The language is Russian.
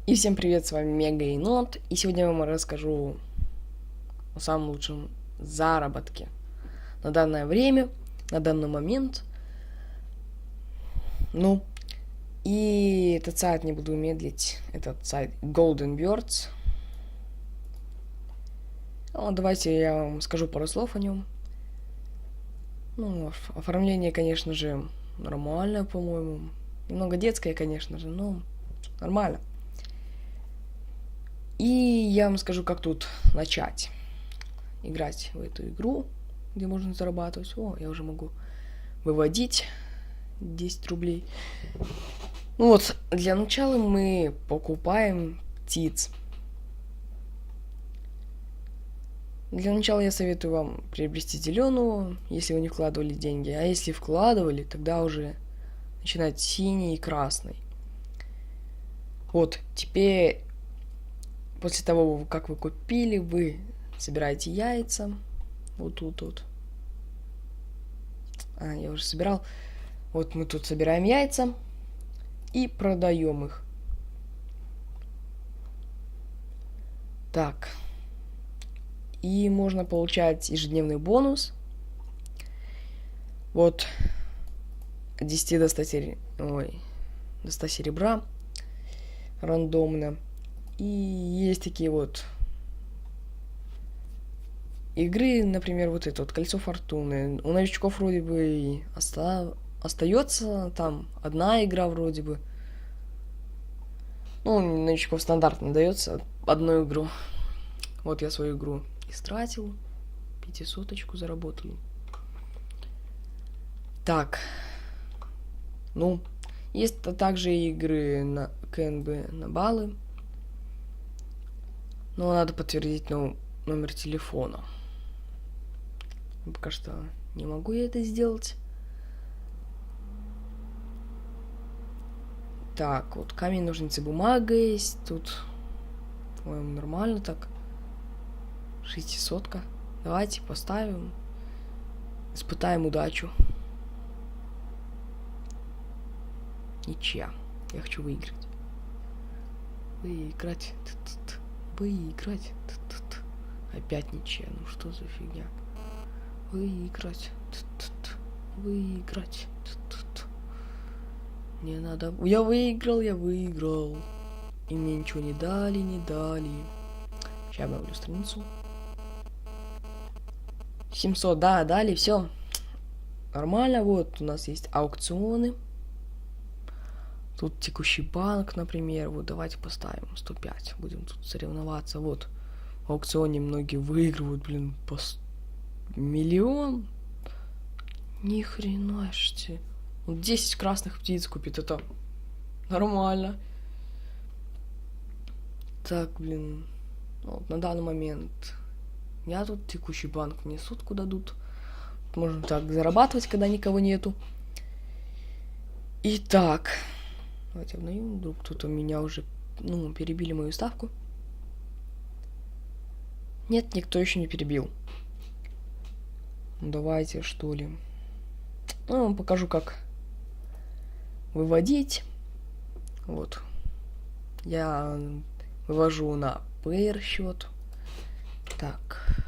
И всем привет, с вами Мега Енот, и сегодня я вам расскажу о самом лучшем заработке на данное время, на данный момент. И этот сайт, не буду медлить, этот сайт Golden Birds. Давайте я вам скажу пару слов о нем. Оформление, конечно же, нормальное, по-моему. Немного детское, конечно же, но нормально. И я вам скажу, как тут начать играть в эту игру, где можно зарабатывать. Я уже могу выводить 10 рублей. Для начала мы покупаем птиц. Для начала я советую вам приобрести зеленую, если вы не вкладывали деньги. А если вкладывали, тогда уже начинать синий и красный. Теперь, после того, как вы купили, вы собираете яйца. Вот тут. Я уже собирал. Мы тут собираем яйца и продаем их. Так. И можно получать ежедневный бонус. От 10 до 100 серебра. Рандомно. И есть такие игры, например, Кольцо Фортуны. У новичков вроде бы остается там одна игра вроде бы. Новичков стандартно дается одну игру. Я свою игру истратил. 500-очку заработал. Так. Есть также игры на КНБ на баллы. Но надо подтвердить номер телефона. Пока что не могу я это сделать. Так, камень, ножницы, бумага есть. Тут, по-моему, нормально так. 600-ка. Давайте поставим. Испытаем удачу. Ничья. Я хочу выиграть. Выиграть. Опять ничья. Что за фигня? Выиграть. Не надо. Я выиграл. И мне ничего не дали. Сейчас обновлю страницу. 700, да, дали, все. Нормально, у нас есть аукционы. Тут текущий банк, например. Давайте поставим 105. Будем тут соревноваться. В аукционе многие выигрывают, по миллион. Ни хрена себе. 10 красных птиц купит, это нормально. Так, на данный момент я тут текущий банк мне сотку дадут. Можно так зарабатывать, когда никого нету. Итак, давайте обновим. Вдруг кто-то меня уже, перебили мою ставку. Нет, никто еще не перебил. Давайте, что ли. Я вам покажу, как выводить. Я вывожу на Payer счет. Так.